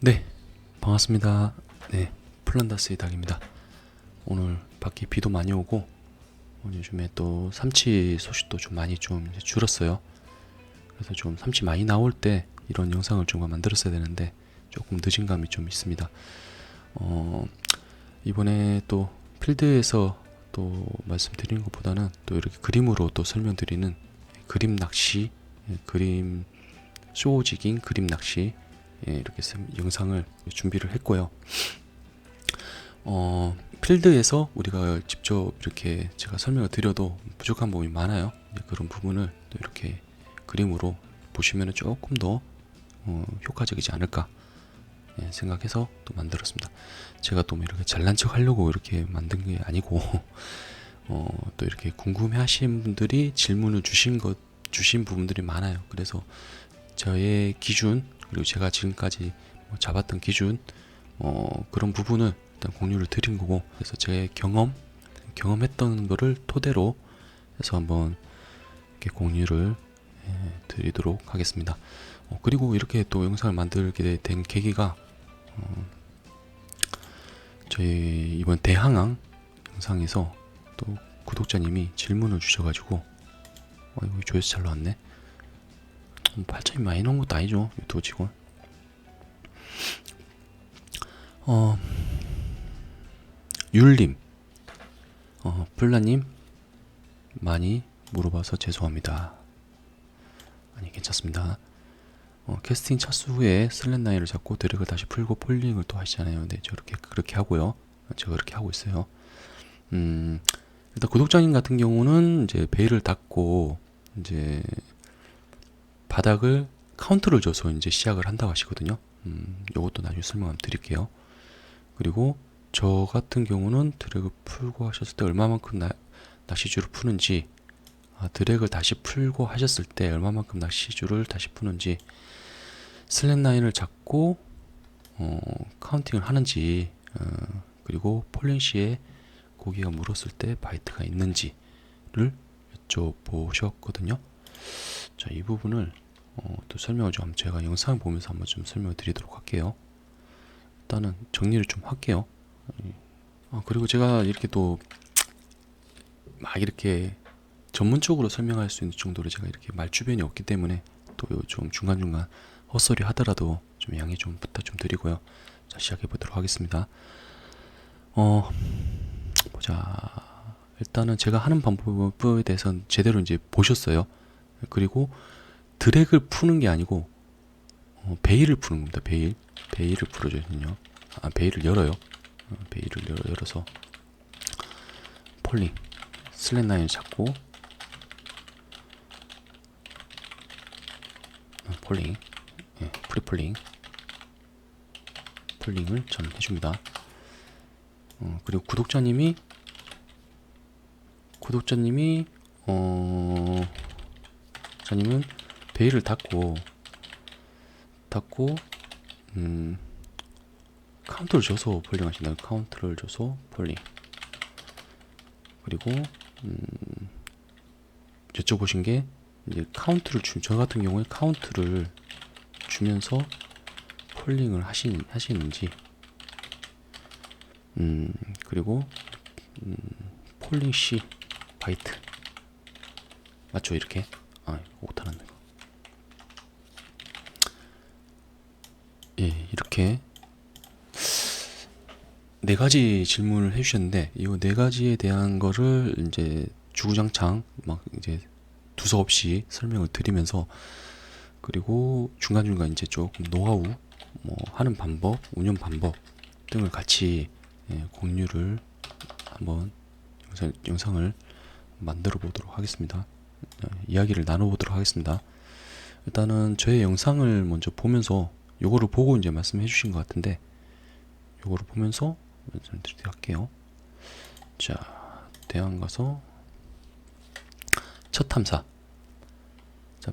네, 반갑습니다. 네, 플란다스의 닭입니다. 오늘 밖에 비도 많이 오고 요즘에 또 삼치 소식도 좀 많이 좀 이제 줄었어요. 그래서 좀 삼치 많이 나올 때 이런 영상을 좀 만들었어야 되는데 조금 늦은 감이 좀 있습니다. 이번에 또 필드에서 또 말씀드리는 것보다는 또 이렇게 그림으로 또 설명드리는 그림 낚시, 그림 쇼지깅 그림 낚시, 이렇게 영상을 준비를 했고요. 필드에서 우리가 직접 이렇게 제가 설명을 드려도 부족한 부분이 많아요. 그런 부분을 또 이렇게 그림으로 보시면 조금 더 효과적이지 않을까 생각해서 또 만들었습니다. 제가 또 뭐 이렇게 잘난 척 하려고 이렇게 만든 게 아니고 또 이렇게 궁금해 하시는 분들이 질문을 주신 부분들이 많아요. 그래서 저의 기준, 그리고 제가 지금까지 잡았던 기준, 그런 부분을 일단 공유를 드린 거고, 그래서 제 경험했던 거를 토대로 해서 한번 이렇게 공유를 드리도록 하겠습니다. 그리고 이렇게 또 영상을 만들게 된 계기가 저희 이번 대항항 영상에서 또 구독자님이 질문을 주셔가지고 이거 조회수 잘 나왔네. 8점이 많이 나온 것도 아니죠, 유튜브 치고. 율님, 플라님 많이 물어봐서 죄송합니다. 아니, 괜찮습니다. 캐스팅 차수 후에 슬랫라인을 잡고 드래그를 다시 풀고 폴링을 또 하시잖아요. 네, 저렇게 그렇게 하고요. 제가 그렇게 하고 있어요. 일단 구독자님 같은 경우는 이제 베일을 닫고 이제 바닥을 카운트를 줘서 이제 시작을 한다고 하시거든요. 요것도 나중에 설명 한번 드릴게요. 그리고 저 같은 경우는 드래그 풀고 하셨을 때 얼마만큼 낚시줄을 푸는지, 드래그를 다시 풀고 하셨을 때 얼마만큼 낚시줄을 다시 푸는지, 슬랩라인을 잡고 카운팅을 하는지, 그리고 폴링 시에 고기가 물었을 때 바이트가 있는지를 여쭤보셨거든요. 자, 이 부분을 또 설명을 좀 제가 영상 보면서 한번 좀 설명을 드리도록 할게요. 일단은 정리를 좀 할게요. 그리고 제가 이렇게 또 막 이렇게 전문적으로 설명할 수 있는 정도로 제가 이렇게 말주변이 없기 때문에 또 좀 중간중간 헛소리 하더라도 좀 양해 좀 부탁 좀 드리고요. 자, 시작해 보도록 하겠습니다. 보자. 일단은 제가 하는 방법에 대해서는 제대로 이제 보셨어요. 그리고 드랙을 푸는 게 아니고 베일을 푸는 겁니다. 베일을 풀어줘야거든요. 베일을 열어요. 베일을 열어서 폴링 슬랫라인을 잡고 폴링, 프리폴링 폴링을 저는 해줍니다. 그리고 구독자님이 자님은 베일을 닫고 카운트를 줘서 폴링 하신다. 카운트를 줘서 폴링. 그리고 여쭤보신 게 이제 카운트를 저 같은 경우에 카운트를 주면서 폴링을 하시는지, 그리고 폴링 시 바이트 맞죠? 이렇게 오타는 거. 이렇게 네 가지 질문을 해주셨는데, 이 네 가지에 대한 거를 이제 주구장창 막 이제 두서없이 설명을 드리면서, 그리고 중간중간 이제 조금 노하우, 하는 방법, 운영 방법 등을 같이 공유를 한번 영상을 만들어 보도록 하겠습니다. 이야기를 나눠 보도록 하겠습니다. 일단은 저의 영상을 먼저 보면서 요거를 보고 이제 말씀해 주신 것 같은데, 요거를 보면서 할게요. 자, 대항 가서 첫 탐사. 자,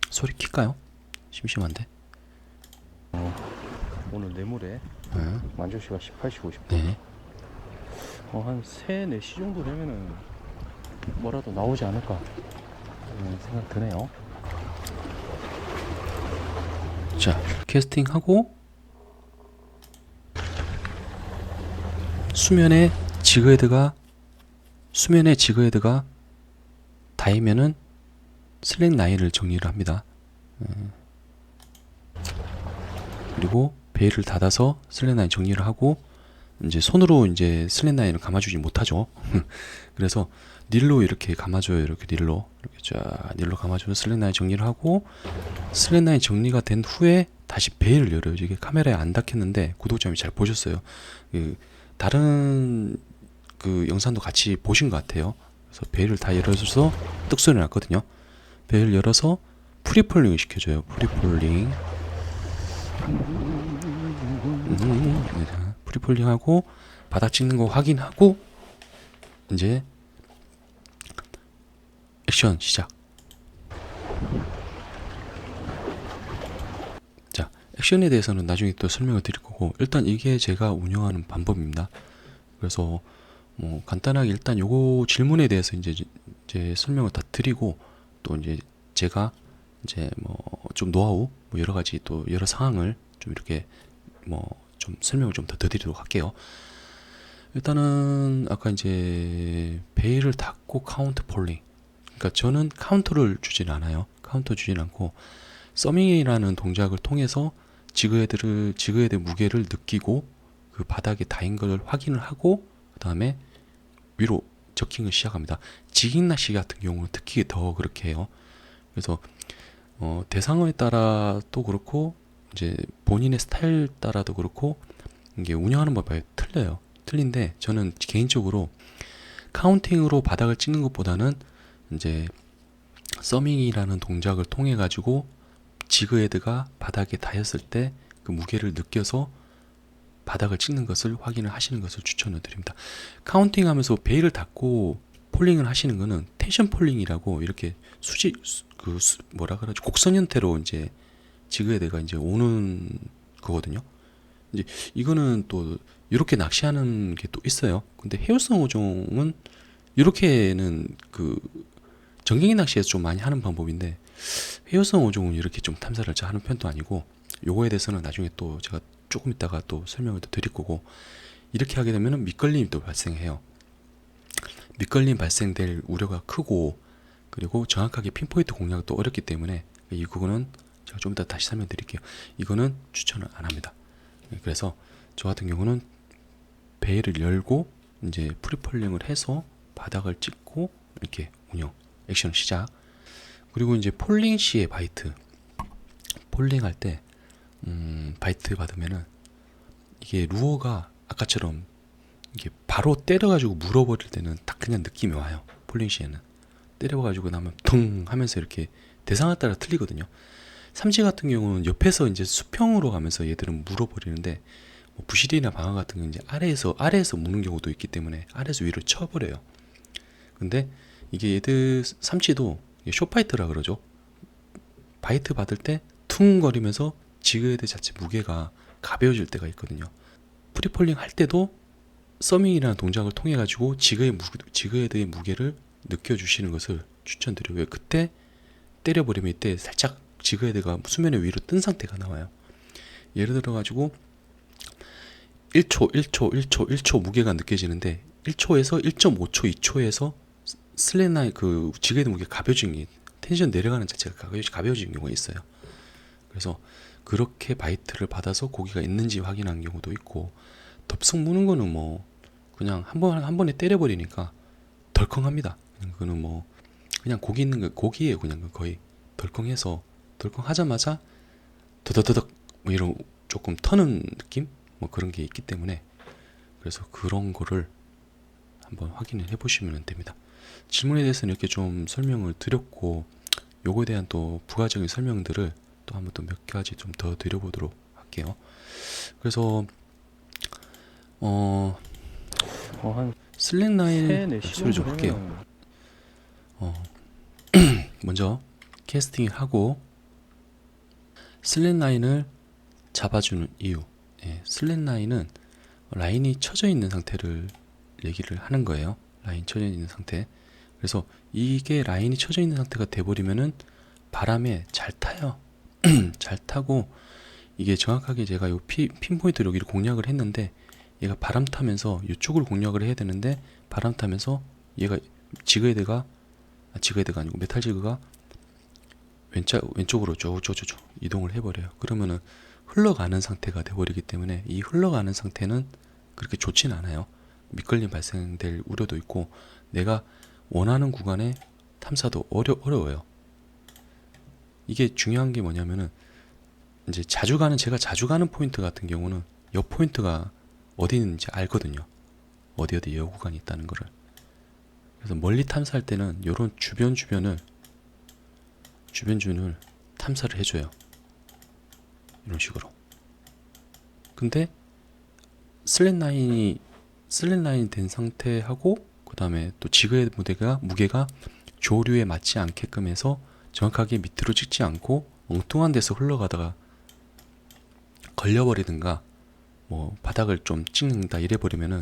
소리 킬까요? 심심한데. 오늘 내물에 만조시가 18시 50분. 네. 한 3, 4시 정도 되면은 뭐라도 나오지 않을까 생각 드네요. 자, 캐스팅하고 수면에 지그헤드가 닿으면은 슬랙 라인을 정리를 합니다. 그리고 베일을 닫아서 슬랙 라인 정리를 하고, 이제 손으로 이제 슬랙 라인을 감아주지 못하죠. 그래서 닐로 이렇게 감아줘요. 이렇게 닐로 감아줘서 슬랙 라인 정리를 하고, 슬랙 라인 정리가 된 후에 다시 베일을 열어요. 이게 카메라에 안 닿겠는데 구독자님이 잘 보셨어요. 다른 그 영상도 같이 보신 것 같아요. 그래서 베일을 다 열어줘서 뚝 소리 났거든요. 베일 열어서 프리폴링을 시켜줘요. 프리폴링. 프리폴링하고 바닥 찍는 거 확인하고 이제 액션 시작. 자, 액션에 대해서는 나중에 또 설명을 드릴 거고, 일단 이게 제가 운영하는 방법입니다. 그래서 뭐 간단하게 일단 요거 질문에 대해서 이제 설명을 다 드리고, 또 이제 제가 이제 뭐 좀 노하우 뭐 여러 가지 또 여러 상황을 좀 이렇게 뭐 좀 설명을 좀 더 드리도록 할게요. 일단은 아까 이제 베일을 닫고 카운트 폴링. 그러니까 저는 카운터를 주진 않아요. 카운터 주진 않고 서밍이라는 동작을 통해서 지그헤드 무게를 느끼고 그 바닥에 닿은 걸 확인을 하고, 그 다음에 위로 저킹을 시작합니다. 지깅 낚시 같은 경우는 특히 더 그렇게 해요. 그래서 대상어에 따라 또 그렇고 이제 본인의 스타일 따라도 그렇고 이게 운영하는 법이 틀려요. 틀린데 저는 개인적으로 카운팅으로 바닥을 찍는 것보다는 이제 서밍이라는 동작을 통해 가지고 지그헤드가 바닥에 닿았을 때 그 무게를 느껴서 바닥을 찍는 것을 확인을 하시는 것을 추천을 드립니다. 카운팅 하면서 베일을 닫고 폴링을 하시는 거는 텐션 폴링이라고, 이렇게 뭐라 그러지, 곡선 형태로 이제 지그헤드가 이제 오는 거거든요. 이제 이거는 또 이렇게 낚시하는 게 또 있어요. 근데 해요성 어종은 이렇게는 그 정갱이 낚시에서 좀 많이 하는 방법인데, 해요성 어종은 이렇게 좀 탐사를 잘 하는 편도 아니고, 요거에 대해서는 나중에 또 제가 조금 있다가 또 설명을 또 드릴 거고, 이렇게 하게 되면 밑걸림이 또 발생해요. 밑걸림 발생될 우려가 크고, 그리고 정확하게 핀포인트 공략도 어렵기 때문에 이거는 제가 좀 이따 다시 설명드릴게요. 이거는 추천을 안 합니다. 그래서 저 같은 경우는 베일을 열고 이제 프리폴링을 해서 바닥을 찍고 이렇게 운영 액션 시작. 그리고 이제 폴링 시에 바이트, 폴링할 때 바이트 받으면은 이게 루어가 아까처럼 이게 바로 때려가지고 물어버릴 때는 딱 그냥 느낌이 와요. 폴링 시에는 때려가지고 나면 퉁 하면서 이렇게 대상에 따라 틀리거든요. 삼지 같은 경우는 옆에서 이제 수평으로 가면서 얘들은 물어버리는데, 뭐 부실이나 방어 같은 건 이제 아래에서 무는 경우도 있기 때문에 아래에서 위로 쳐버려요. 근데 이게 얘들 삼치도 숏바이트라 그러죠. 바이트 받을 때 퉁거리면서 지그헤드 자체 무게가 가벼워질 때가 있거든요. 프리폴링 할 때도 서밍이라는 동작을 통해 가지고 지그헤드의 무게를 느껴주시는 것을 추천드려요. 그때 때려버리면 이때 살짝 지그헤드가 수면의 위로 뜬 상태가 나와요. 예를 들어 가지고 1초 무게가 느껴지는데 1초에서 1.5초, 2초에서 슬랩라인 그 지그헤드 무게가 가벼워진 게, 텐션 내려가는 자체가 가벼워진 경우가 있어요. 그래서 그렇게 바이트를 받아서 고기가 있는지 확인한 경우도 있고, 덥석 무는 거는 뭐 그냥 한 번에 때려버리니까 덜컹합니다. 그거는 뭐 그냥 고기 있는 거 고기예요. 그냥 거의 덜컹하자마자 더더더덕 뭐 이런 조금 터는 느낌 뭐 그런 게 있기 때문에, 그래서 그런 거를 한번 확인을 해보시면 됩니다. 질문에 대해서는 이렇게 좀 설명을 드렸고, 요거에 대한 또 부가적인 설명들을 또 한번 또 몇 가지 좀 더 드려보도록 할게요. 그래서 한 슬랙라인 3-4 소리 좀 정도 할게요. 되면은 먼저 캐스팅을 하고 슬랙라인을 잡아주는 이유. 슬랙라인은 라인이 쳐져 있는 상태를 얘기를 하는 거예요. 라인 쳐져 있는 상태. 그래서 이게 라인이 쳐져 있는 상태가 돼버리면은 바람에 잘 타요. 잘 타고 이게 정확하게 제가 요 핀포인트로 여기를 공략을 했는데 얘가 바람 타면서 이쪽을 공략을 해야 되는데 바람 타면서 얘가 지그헤드가 아니고 메탈 지그가 왼쪽으로 쭉 이동을 해버려요. 그러면은 흘러가는 상태가 돼버리기 때문에 이 흘러가는 상태는 그렇게 좋진 않아요. 미끌림 발생될 우려도 있고 내가 원하는 구간의 탐사도 어려워요. 이게 중요한 게 뭐냐면은 이제 제가 자주 가는 포인트 같은 경우는 옆 포인트가 어디 있는지 알거든요. 어디 여 구간이 있다는 거를. 그래서 멀리 탐사할 때는 요런 주변을 탐사를 해줘요. 이런 식으로. 근데 슬랫라인 된 상태하고 그 다음에 또 지그의 무게가 조류에 맞지 않게끔 해서 정확하게 밑으로 찍지 않고 엉뚱한 데서 흘러가다가 걸려버리든가 뭐 바닥을 좀 찍는다 이래버리면은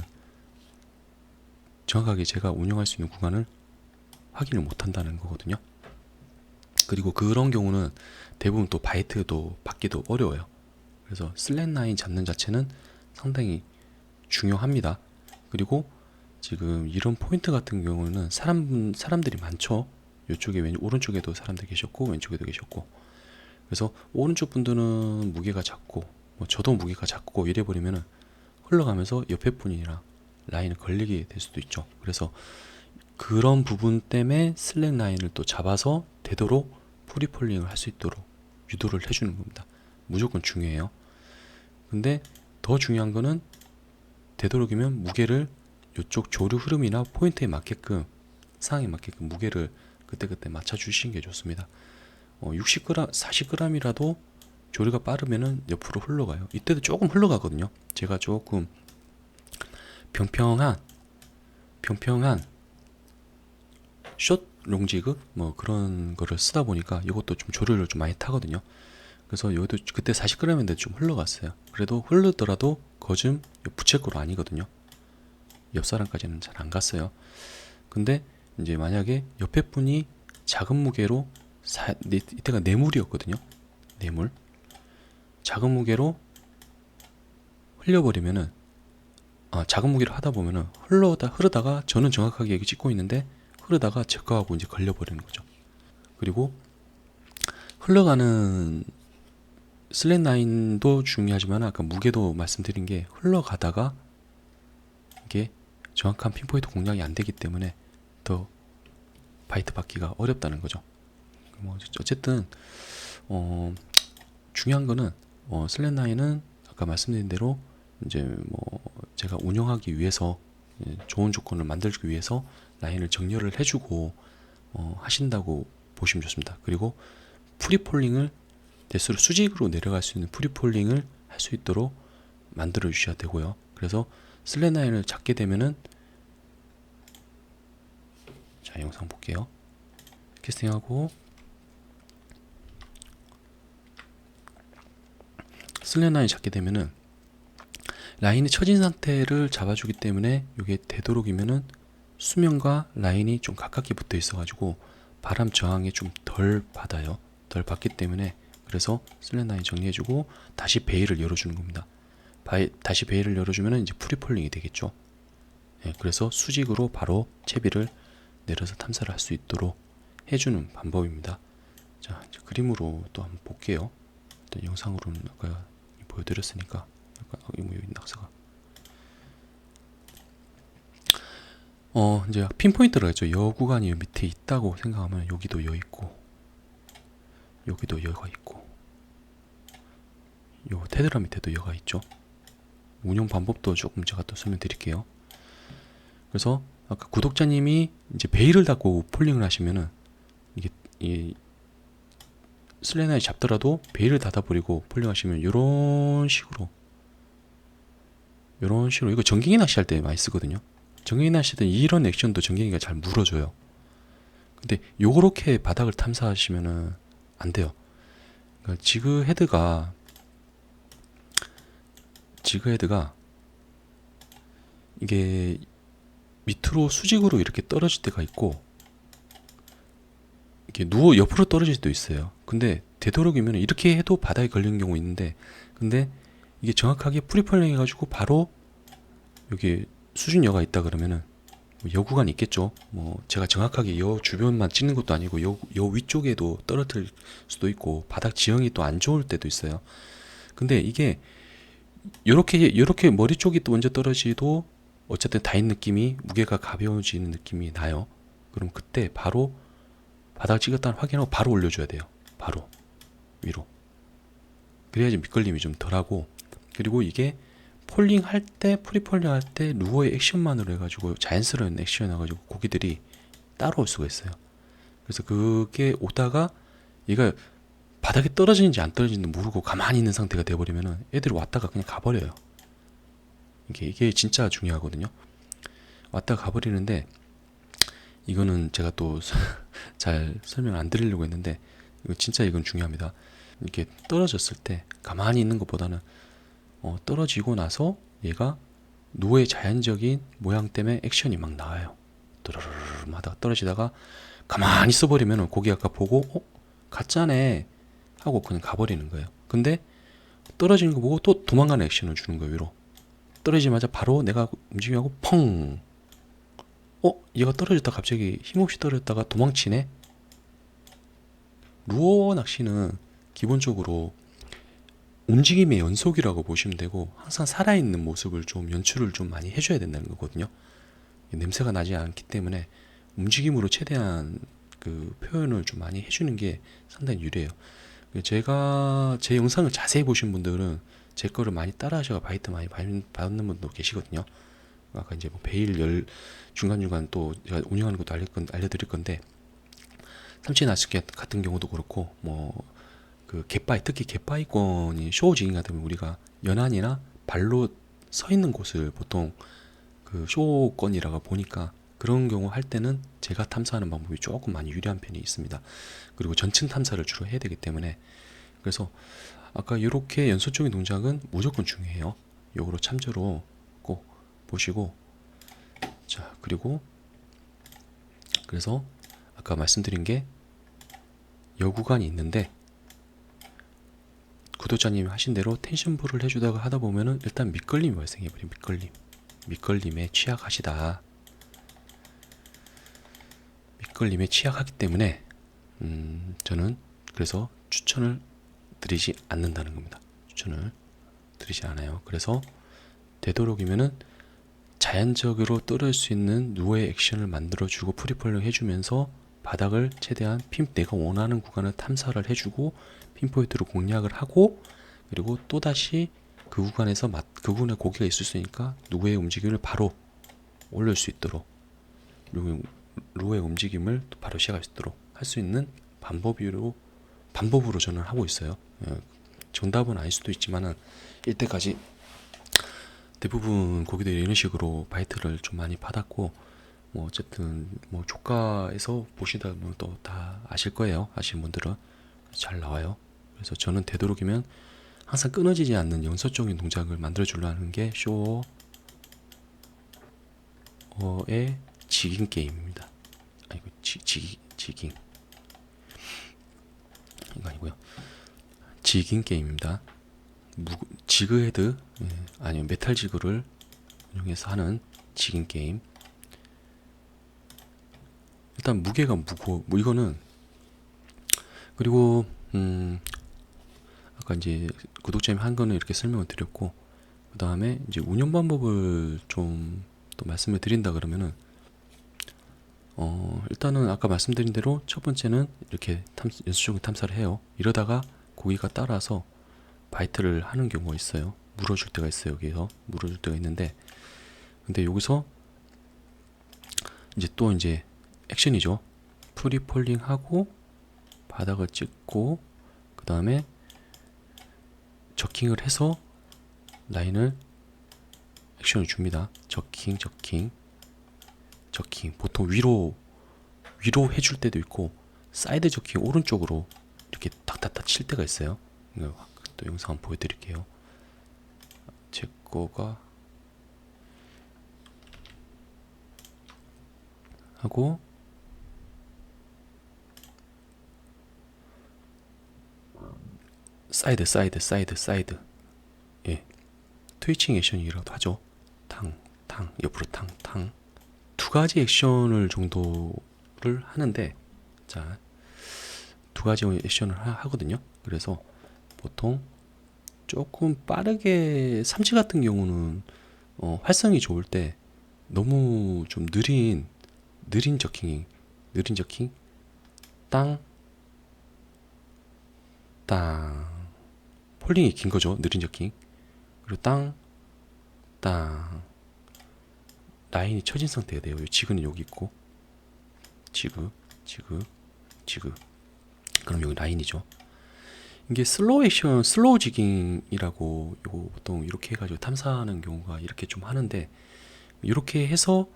정확하게 제가 운영할 수 있는 구간을 확인을 못한다는 거거든요. 그리고 그런 경우는 대부분 또 바이트도 받기도 어려워요. 그래서 슬랫라인 잡는 자체는 상당히 중요합니다. 그리고 지금 이런 포인트 같은 경우는 사람들이 많죠. 이쪽에 오른쪽에도 사람들 계셨고 왼쪽에도 계셨고, 그래서 오른쪽 분들은 무게가 작고 뭐 저도 무게가 작고 이래버리면은 흘러가면서 옆에 분이랑 라인을 걸리게 될 수도 있죠. 그래서 그런 부분 때문에 슬랙 라인을 또 잡아서 되도록 프리폴링을 할 수 있도록 유도를 해주는 겁니다. 무조건 중요해요. 근데 더 중요한 거는 되도록이면 무게를 이쪽 조류 흐름이나 포인트에 맞게끔, 상황에 맞게끔 무게를 그때그때 맞춰주시는 게 좋습니다. 60g, 40g이라도 조류가 빠르면은 옆으로 흘러가요. 이때도 조금 흘러가거든요. 제가 조금 평평한 숏 롱지그 뭐 그런 거를 쓰다 보니까 이것도 좀 조류를 좀 많이 타거든요. 그래서 여기도 그때 40g인데 좀 흘러갔어요. 그래도 흐르더라도 거즘 부채꼴 아니거든요. 옆 사람까지는 잘 안 갔어요. 근데 이제 만약에 옆에 분이 작은 무게로 이때가 뇌물이었거든요. 뇌물. 작은 무게로 흘려버리면은, 작은 무게로 하다 보면은 흐르다가 저는 정확하게 여기 찍고 있는데 흐르다가 제 거하고 이제 걸려버리는 거죠. 그리고 흘러가는 슬랫라인도 중요하지만 아까 무게도 말씀드린 게 흘러가다가 이게 정확한 핀포인트 공략이 안 되기 때문에 더 바이트 받기가 어렵다는 거죠. 뭐 어쨌든 중요한 거는 슬랫라인은 아까 말씀드린 대로 이제 뭐 제가 운영하기 위해서 좋은 조건을 만들기 위해서 라인을 정렬을 해주고 하신다고 보시면 좋습니다. 그리고 프리폴링을 대수로 수직으로 내려갈 수 있는 프리폴링을 할 수 있도록 만들어 주셔야 되고요. 그래서 슬랫라인을 잡게 되면은, 자, 영상 볼게요. 캐스팅하고 슬랫라인 잡게 되면은 라인이 처진 상태를 잡아주기 때문에 이게 되도록이면은 수면과 라인이 좀 가깝게 붙어 있어가지고 바람 저항에 좀 덜 받아요. 덜 받기 때문에, 그래서 슬랫라인 정리해주고 다시 베일을 열어주는 겁니다. 다시 베일을 열어주면 이제 프리폴링이 되겠죠. 그래서 수직으로 바로 채비를 내려서 탐사를 할 수 있도록 해주는 방법입니다. 자, 이제 그림으로 또 한번 볼게요. 일단 영상으로는 아까 보여드렸으니까 여기 낙서가 이제 핀포인트를 했죠. 여 구간이 밑에 있다고 생각하면 여기도 여 있고 여기도 여가 있고 요 테드라 밑에도 여가 있죠. 운영 방법도 조금 제가 또 설명드릴게요. 그래서 아까 구독자님이 이제 베일을 닫고 폴링을 하시면은 이게 이 슬래나에 잡더라도 베일을 닫아버리고 폴링 하시면 요런 식으로 이거 전갱이 낚시할 때 많이 쓰거든요. 전갱이 낚시할 때 이런 액션도 전갱이가 잘 물어줘요. 근데 요렇게 바닥을 탐사하시면은 안 돼요. 그러니까 지그 헤드가 이게 밑으로 수직으로 이렇게 떨어질 때가 있고 이게 옆으로 떨어질 때도 있어요. 근데 되도록이면 이렇게 해도 바닥에 걸리는 경우 있는데, 근데 이게 정확하게 프리폴링 해가지고 바로 여기 수준여가 있다 그러면은 뭐 여구간이 있겠죠. 뭐 제가 정확하게 여 주변만 찍는 것도 아니고 여 위쪽에도 떨어뜨릴 수도 있고 바닥 지형이 또 안 좋을 때도 있어요. 근데 이게 요렇게 머리 쪽이 또 먼저 떨어지도 어쨌든 닿은 느낌이, 무게가 가벼워지는 느낌이 나요. 그럼 그때 바로 바닥 찍었다는 확인하고 바로 올려줘야 돼요. 바로 위로. 그래야지 밑걸림이 좀 덜하고, 그리고 이게 폴링 할 때, 프리폴링 할 때 루어의 액션만으로 해가지고 자연스러운 액션 해가지고 고기들이 따라올 수가 있어요. 그래서 그게 오다가 얘가 바닥에 떨어지는지 안 떨어지는지 모르고 가만히 있는 상태가 돼버리면은 애들이 왔다가 그냥 가버려요. 이게 진짜 중요하거든요. 왔다가 가버리는데, 이거는 제가 또 잘 설명 안 드리려고 했는데, 이건 중요합니다. 이렇게 떨어졌을 때 가만히 있는 것보다는 떨어지고 나서 얘가 누의 자연적인 모양 때문에 액션이 막 나와요. 또르르르 하다가 떨어지다가 가만히 있어버리면 고기 아까 보고 가짜네 하고 그냥 가버리는 거예요. 근데 떨어지는 거 보고 또 도망가는 액션을 주는 거예요. 위로 떨어지자마자 바로 내가 움직임하고 펑, 얘가 떨어졌다 갑자기 힘없이 떨어졌다가 도망치네. 루어 낚시는 기본적으로 움직임의 연속이라고 보시면 되고, 항상 살아있는 모습을 좀 연출을 좀 많이 해줘야 된다는 거거든요. 냄새가 나지 않기 때문에 움직임으로 최대한 그 표현을 좀 많이 해주는 게 상당히 유리해요. 제가 제 영상을 자세히 보신 분들은 제 거를 많이 따라하셔서 바이트 많이 받는 분도 계시거든요. 아까 이제 뭐 베일 열 중간중간 또 제가 운영하는 것도 알려드릴 건데, 삼치 낚시 같은 경우도 그렇고, 뭐 그 갯바위, 특히 갯바위권이 쇼지깅 같으면 우리가 연안이나 발로 서 있는 곳을 보통 그 쇼권이라고 보니까, 그런 경우 할 때는 제가 탐사하는 방법이 조금 많이 유리한 편이 있습니다. 그리고 전층 탐사를 주로 해야 되기 때문에, 그래서 아까 이렇게 연속적인 동작은 무조건 중요해요. 요거로 참조로 꼭 보시고, 자, 그리고 그래서 아까 말씀드린 게 여구간이 있는데, 구독자님이 하신 대로 텐션불을 해주다가 하다 보면은 일단 밑걸림이 발생해버려요. 밑걸림에 취약하시다. 밑걸림에 취약하기 때문에 저는 그래서 추천을 드리지 않는다는 겁니다. 추천을 드리지 않아요. 그래서 되도록이면은 자연적으로 떨어질 수 있는 누의 액션을 만들어주고 프리폴링 해주면서 바닥을 최대한 내가 원하는 구간을 탐사를 해주고 핀포인트로 공략을 하고, 그리고 또다시 그 구간에서 그 구간에 고기가 있을 수 있으니까 누의 움직임을 바로 올릴 수 있도록, 루의 움직임을 바로 시작할 수 있도록 할 수 있는 방법으로 저는 하고 있어요. 정답은 아닐 수도 있지만은 이때까지 대부분 고기들이 이런 식으로 바이트를 좀 많이 받았고, 뭐 어쨌든 뭐 조가에서 보시다 보면 또 다 아실 거예요. 아시는 분들은 잘 나와요. 그래서 저는 되도록이면 항상 끊어지지 않는 연속적인 동작을 만들어 주려는 게 쇼어의 지깅 게임입니다. 아니고 지깅 이거 아니고요. 지깅 게임입니다. 지그헤드, 아니면 메탈 지그를 이용해서 하는 지깅 게임. 일단 무게가 무거워. 뭐 이거는, 그리고 아까 이제 구독자님 한 거는 이렇게 설명을 드렸고, 그 다음에 이제 운영 방법을 좀 또 말씀을 드린다 그러면은, 일단은 아까 말씀드린 대로 첫 번째는 이렇게 연수적인 탐사를 해요. 이러다가 고기가 따라서 바이트를 하는 경우가 있어요. 물어줄 때가 있어요. 여기서 물어줄 때가 있는데, 근데 여기서 이제 액션이죠. 프리폴링 하고 바닥을 찍고, 그 다음에 저킹을 해서 라인을 액션을 줍니다. 저킹. 보통 위로 해줄 때도 있고, 사이드 저킹 오른쪽으로 이렇게 탁탁탁 칠 때가 있어요. 또 영상 한번 보여드릴게요. 제 거가 하고, 사이드. 예. 트위칭 액션이라고도 하죠. 탕, 옆으로 탕. 두 가지 액션을 정도를 하는데, 자, 두 가지 액션을 하거든요. 그래서 보통 조금 빠르게 삼치 같은 경우는 활성이 좋을 때 너무 좀 느린 저킹 땅 폴링이 긴 거죠. 느린 저킹. 그리고 땅 라인이 처진 상태가 돼요. 지그는 여기 있고 지그 그럼 여기 라인이죠. 이게 슬로우 액션, 슬로우 지깅이라고 요거 보통 이렇게 해가지고 탐사하는 경우가 이렇게 좀 하는데, 이렇게 해서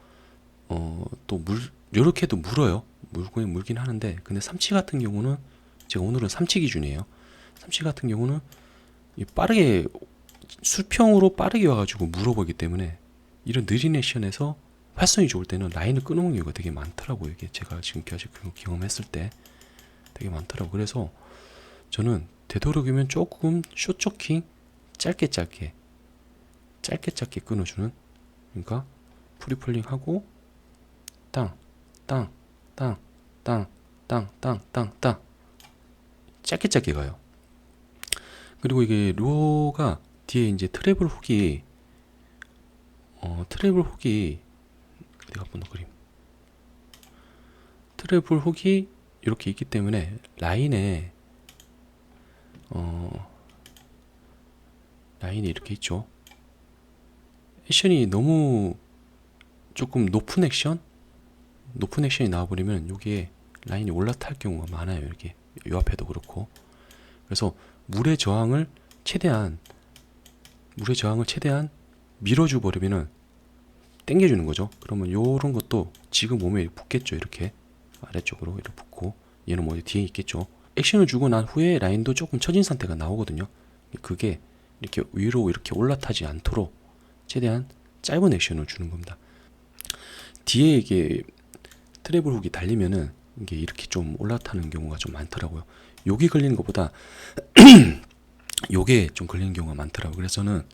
또 요렇게도 물어요. 물긴 하는데, 근데 삼치 같은 경우는 제가 오늘은 삼치 기준이에요. 삼치 같은 경우는 빠르게 수평으로 빠르게 와가지고 물어보기 때문에 이런 느린 액션에서 활성이 좋을 때는 라인을 끊어오는 경우가 되게 많더라고요. 이게 제가 지금까지 경험했을 때 되게 많더라고요. 그래서 저는 되도록이면 조금 숏초킹 짧게 끊어주는, 그러니까 프리폴링 하고 땅 짧게 가요. 그리고 이게 로가 뒤에 이제 트래블 훅이 어디가 한번 그림 트래블 훅이 이렇게 있기 때문에 라인에 라인이 이렇게 있죠. 액션이 너무 조금 높은 액션이 나와버리면 여기에 라인이 올라탈 경우가 많아요. 이렇게 요 앞에도 그렇고. 그래서 물의 저항을 최대한 밀어줘 버리면은 당겨주는 거죠. 그러면 요런 것도 지금 몸에 붙겠죠. 이렇게 아래쪽으로 이렇게 붙고, 얘는 뭐 뒤에 있겠죠. 액션을 주고 난 후에 라인도 조금 처진 상태가 나오거든요. 그게 이렇게 위로 이렇게 올라타지 않도록 최대한 짧은 액션을 주는 겁니다. 뒤에 이게 트래블 훅이 달리면은 이게 이렇게 좀 올라타는 경우가 좀 많더라고요. 여기 걸리는 것보다 요게 좀 걸리는 경우가 많더라고요. 그래서 저는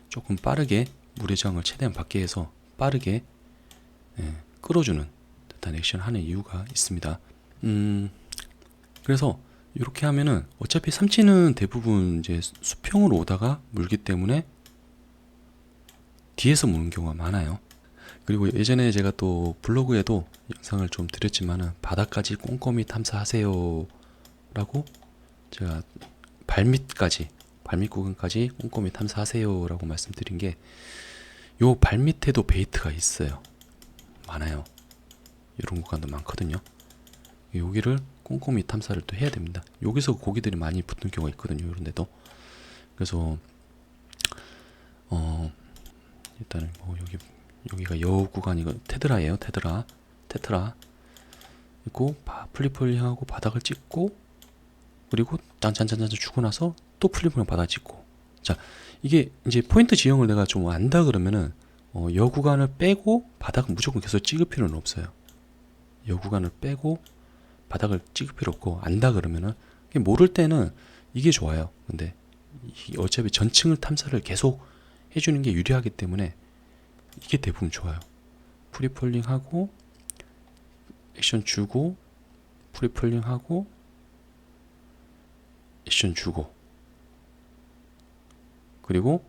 조금 빠르게 물의 저항을 최대한 받게 해서 빠르게 끌어주는 듯한 액션 하는 이유가 있습니다. 그래서 이렇게 하면은 어차피 삼치는 대부분 이제 수평으로 오다가 물기 때문에 뒤에서 무는 경우가 많아요. 그리고 예전에 제가 또 블로그에도 영상을 좀 드렸지만은 바닥까지 꼼꼼히 탐사하세요 라고 제가 발밑 구간까지 꼼꼼히 탐사하세요 라고 말씀드린 게, 요 발밑에도 베이트가 있어요. 많아요. 이런 구간도 많거든요. 여기를 꼼꼼히 탐사를 또 해야 됩니다. 여기서 고기들이 많이 붙는 경우가 있거든요. 이런 데도. 그래서 일단은 뭐 여기가 여우 구간이고 테트라예요. 테트라 있고 플리폴링하고 바닥을 찍고, 그리고 짠짠짠짠 주고 나서 또 플리폴링 바닥 찍고. 자, 이게 이제 포인트 지형을 내가 좀 안다 그러면은 여 구간을 빼고 바닥은 무조건 계속 찍을 필요는 없어요. 여 구간을 빼고 바닥을 찍을 필요 없고, 안다 그러면은 모를 때는 이게 좋아요. 근데 어차피 전층을 탐사를 계속 해주는 게 유리하기 때문에 이게 대부분 좋아요. 프리폴링 하고 액션 주고, 프리폴링 하고 액션 주고, 그리고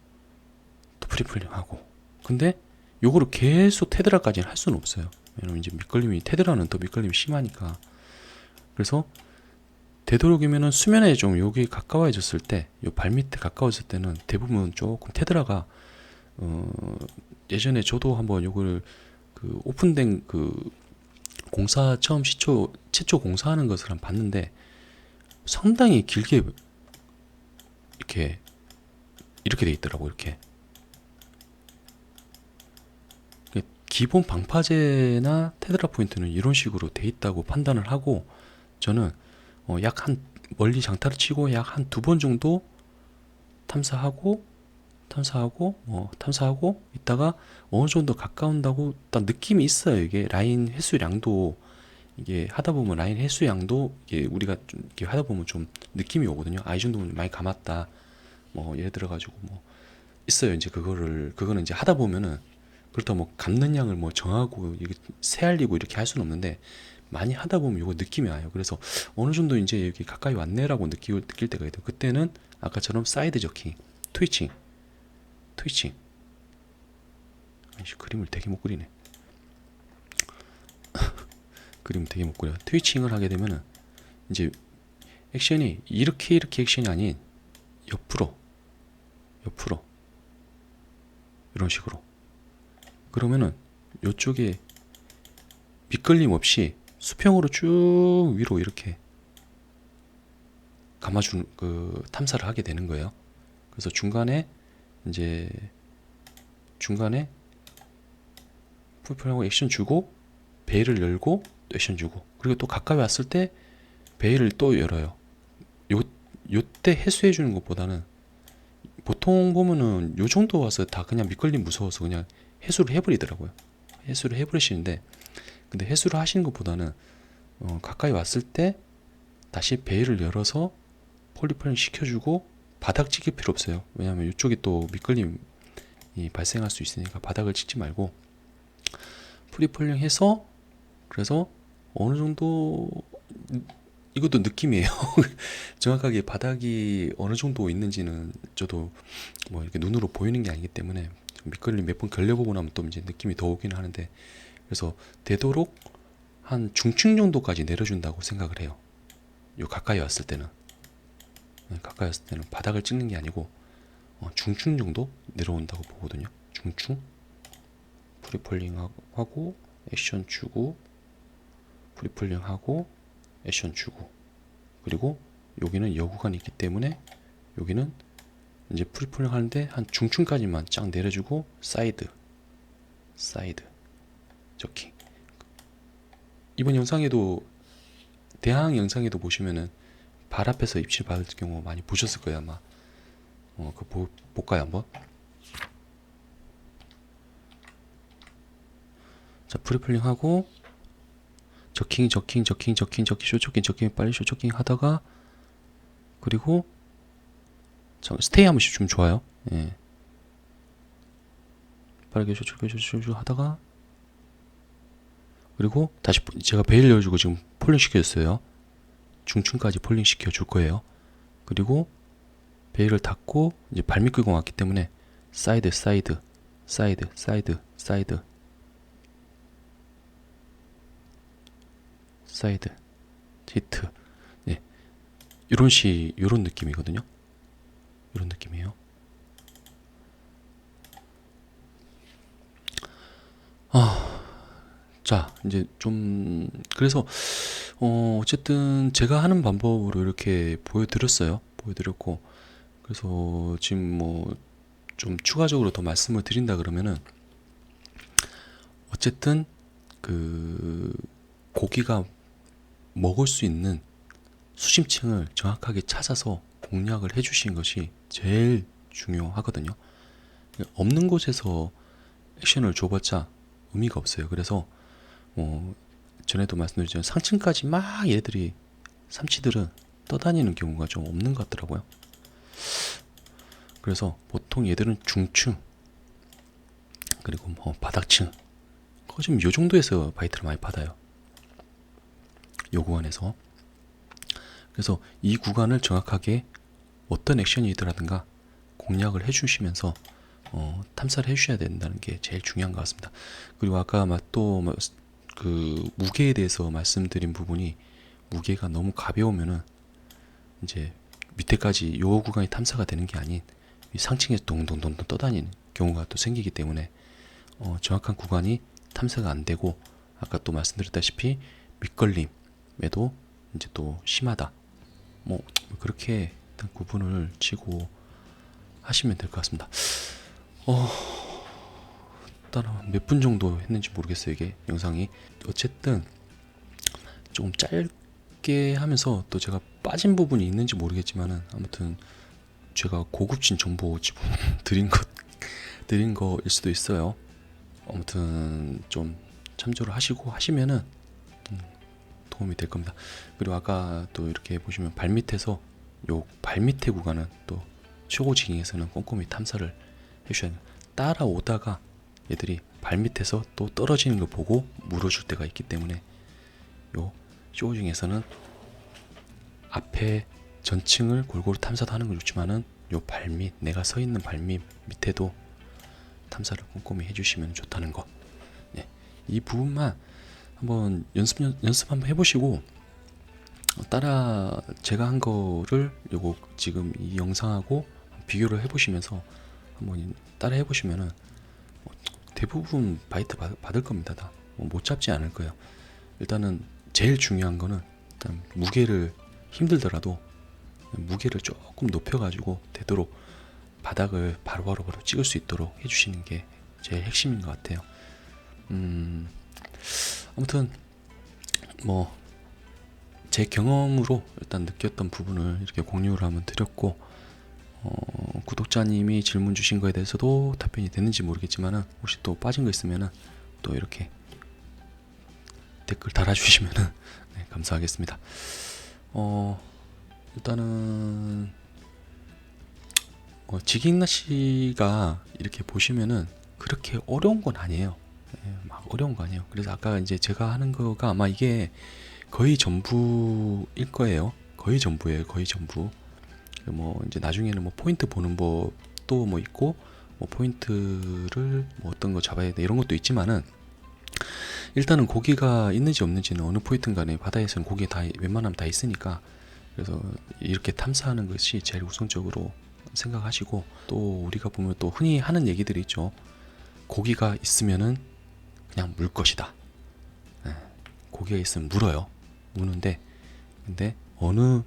또 프리폴링 하고. 근데 요거를 계속 테드라까지는 할 수는 없어요. 왜냐면 이제 테드라는 더 밑걸림이 심하니까. 그래서 되도록이면은 수면에 좀 여기 가까워졌을 때, 요 발밑에 가까워졌을 때는 대부분 조금 테드라가 예전에 저도 한번 요걸 그 오픈된 그 공사 처음 최초 공사하는 것을 한번 봤는데, 상당히 길게 이렇게 돼 있더라고. 이렇게 기본 방파제나 테드라 포인트는 이런 식으로 돼 있다고 판단을 하고, 저는 약 한 멀리 장타를 치고 약 한 2번 정도 탐사하고 있다가 어느 정도 가까운다고 딱 느낌이 있어요. 이게 라인 횟수량도 이게 하다 보면 라인 횟수양도 이게 우리가 좀 이렇게 하다 보면 좀 느낌이 오거든요. 아, 이 정도면 많이 감았다. 뭐 예를 들어 가지고 뭐 있어요. 이제 그거는 이제 하다 보면은 그렇다고 뭐 감는 양을 뭐 정하고 이게 세알리고 이렇게 할 수는 없는데 많이 하다 보면 이거 느낌이 와요. 그래서 어느 정도 이제 여기 가까이 왔네라고 느낄 때가 있어요. 그때는 아까처럼 사이드 저킹, 트위칭. 아이씨, 그림을 되게 못 그리네. 그림을 되게 못 그려. 트위칭을 하게 되면은 이제 액션이 이렇게 액션이 아닌 옆으로 이런 식으로. 그러면은 이쪽에 밑걸림 없이 수평으로 쭉 위로 이렇게 감아주는 그 탐사를 하게 되는 거예요. 그래서 중간에 풀풀하고 액션 주고 베일을 열고 또 액션 주고 그리고 또 가까이 왔을 때 베일을 또 열어요. 요때 해수해 주는 것보다는 보통 보면은 요 정도 와서 다 그냥 밑걸림 무서워서 그냥 해수를 해버리더라고요. 해수를 해버리시는데 근데 해수를 하시는 것보다는 가까이 왔을 때 다시 베일을 열어서 폴리폴링 시켜주고 바닥 찍을 필요 없어요. 왜냐하면 이쪽이 또 밑걸림이 발생할 수 있으니까 바닥을 찍지 말고 프리폴링 해서 그래서 어느 정도 이것도 느낌이에요. 정확하게 바닥이 어느 정도 있는지는 저도 뭐 이렇게 눈으로 보이는 게 아니기 때문에 밑걸림 몇 번 걸려보고 나면 또 이제 느낌이 더 오긴 하는데 그래서 되도록 한 중층 정도까지 내려준다고 생각을 해요. 요 가까이 왔을 때는 바닥을 찍는 게 아니고 중층 정도 내려온다고 보거든요. 중층 프리폴링 하고 액션 주고 프리폴링 하고 액션 주고 그리고 여기는 여구간이 있기 때문에 여기는 이제 프리폴링 하는데 한 중층까지만 쫙 내려주고 사이드 저킹. 이번 영상에도 대항 영상에도 보시면은 발 앞에서 입질 받을 경우 많이 보셨을 거예요 아마. 그거 볼까요 한번? 자, 프리폴링 하고 저킹 쇼초킹 빨리 쇼초킹 하다가 그리고 스테이 한 번씩 좀 좋아요. 예. 빠르게 쇼초킹 하다가 그리고 다시 제가 베일 열어주고 지금 폴링 시켜줬어요. 중층까지 폴링 시켜줄 거예요. 그리고 베일을 닫고 이제 발밑 끌고 왔기 때문에 사이드 히트. 네. 요런 느낌이거든요. 요런 느낌이에요. 자, 이제 좀 그래서 어쨌든 제가 하는 방법으로 이렇게 보여드렸고 그래서 지금 뭐 좀 추가적으로 더 말씀을 드린다 그러면은 어쨌든 그 고기가 먹을 수 있는 수심층을 정확하게 찾아서 공략을 해주시는 것이 제일 중요하거든요. 없는 곳에서 액션을 줘봤자 의미가 없어요. 그래서 전에도 말씀드렸지만 상층까지 막 얘들이 삼치들은 떠다니는 경우가 좀 없는 것 같더라고요. 그래서 보통 얘들은 중층 그리고 뭐 바닥층 지금 요 정도에서 바이트를 많이 받아요. 요 구간에서. 그래서 이 구간을 정확하게 어떤 액션이더라든가 공략을 해주시면서 탐사를 해주셔야 된다는 게 제일 중요한 것 같습니다. 그리고 아까 또 그 무게에 대해서 말씀드린 부분이 무게가 너무 가벼우면은 이제 밑에까지 요 구간이 탐사가 되는 게 아닌 이 상층에서 동동동동 떠다니는 경우가 또 생기기 때문에 정확한 구간이 탐사가 안 되고 아까 또 말씀드렸다시피 밑걸림에도 이제 또 심하다. 뭐 그렇게 일단 구분을 치고 하시면 될 것 같습니다. 일단 몇 분 정도 했는지 모르겠어요. 이게 영상이 어쨌든 조금 짧게 하면서 또 제가 빠진 부분이 있는지 모르겠지만은 아무튼 제가 고급진 정보 드린 거일 수도 있어요. 아무튼 좀 참조를 하시고 하시면은 도움이 될 겁니다. 그리고 아까 또 이렇게 보시면 발밑에서 요 발밑에 구간은 또 초고지깅에서는 꼼꼼히 탐사를 해주셔야 돼요. 따라오다가 얘들이 발밑에서 또 떨어지는 걸 보고 물어줄 때가 있기 때문에 요 쇼징에서는 앞에 전층을 골고루 탐사도 하는 건 좋지만은 요 발밑, 내가 서 있는 발밑 밑에도 탐사를 꼼꼼히 해주시면 좋다는 거. 예, 이 부분만 한번 연습 한번 해보시고 따라 제가 한 거를 요거 지금 이 영상하고 비교를 해보시면서 한번 따라 해보시면은 대부분 바이트 받을 겁니다. 다 못 잡지 않을 거예요. 일단은 제일 중요한 거는 일단 무게를 힘들더라도 무게를 조금 높여가지고 되도록 바닥을 바로바로 찍을 수 있도록 해주시는 게 제일 핵심인 것 같아요. 아무튼 뭐 제 경험으로 일단 느꼈던 부분을 이렇게 공유를 한번 드렸고, 구독자님이 질문 주신 거에 대해서도 답변이 됐는지 모르겠지만은 혹시 또 빠진 거 있으면은 또 이렇게 댓글 달아주시면은 네, 감사하겠습니다. 일단은 지깅 낚시가 이렇게 보시면은 그렇게 어려운 건 아니에요. 예, 막 어려운 거 아니에요. 그래서 아까 이제 제가 하는 거가 아마 이게 거의 전부일 거예요. 거의 전부예요. 거의 전부. 뭐 이제 나중에는 뭐 포인트 보는 법도 뭐 있고, 뭐 포인트를 뭐 어떤 거 잡아야 돼 이런 것도 있지만은 일단은 고기가 있는지 없는지는 어느 포인트 간에 바다에서는 고기 다 웬만하면 다 있으니까, 그래서 이렇게 탐사하는 것이 제일 우선적으로 생각하시고, 또 우리가 보면 또 흔히 하는 얘기들이 있죠. 고기가 있으면은 그냥 물 것이다. 고기가 있으면 물어요. 무는데 근데 어느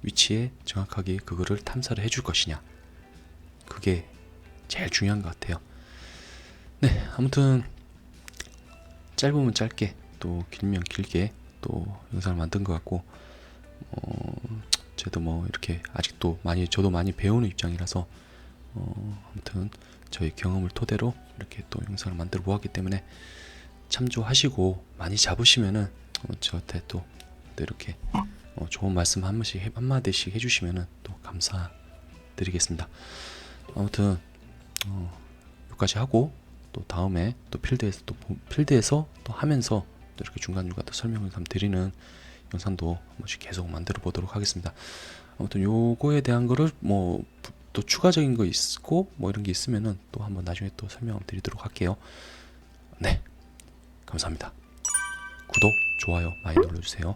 위치에 정확하게 그거를 탐사를 해줄 것이냐, 그게 제일 중요한 것 같아요. 네, 아무튼 짧으면 짧게 또 길면 길게 또 영상을 만든 것 같고, 저도 뭐 이렇게 아직도 저도 많이 배우는 입장이라서 아무튼 저희 경험을 토대로 이렇게 또 영상을 만들어 보았기 때문에 참조하시고 많이 잡으시면은 저한테 또 이렇게 좋은 말씀 한마디씩 해주시면은 또 감사드리겠습니다. 아무튼 여기까지 하고 또 다음에 또 필드에서 또 하면서 또 이렇게 중간중간 또 설명을 드리는 영상도 한 번씩 계속 만들어 보도록 하겠습니다. 아무튼 요거에 대한 거를 뭐 또 추가적인 거 있고 뭐 이런 게 있으면은 또 한번 나중에 또 설명 드리도록 할게요. 네, 감사합니다. 구독, 좋아요 많이 눌러주세요.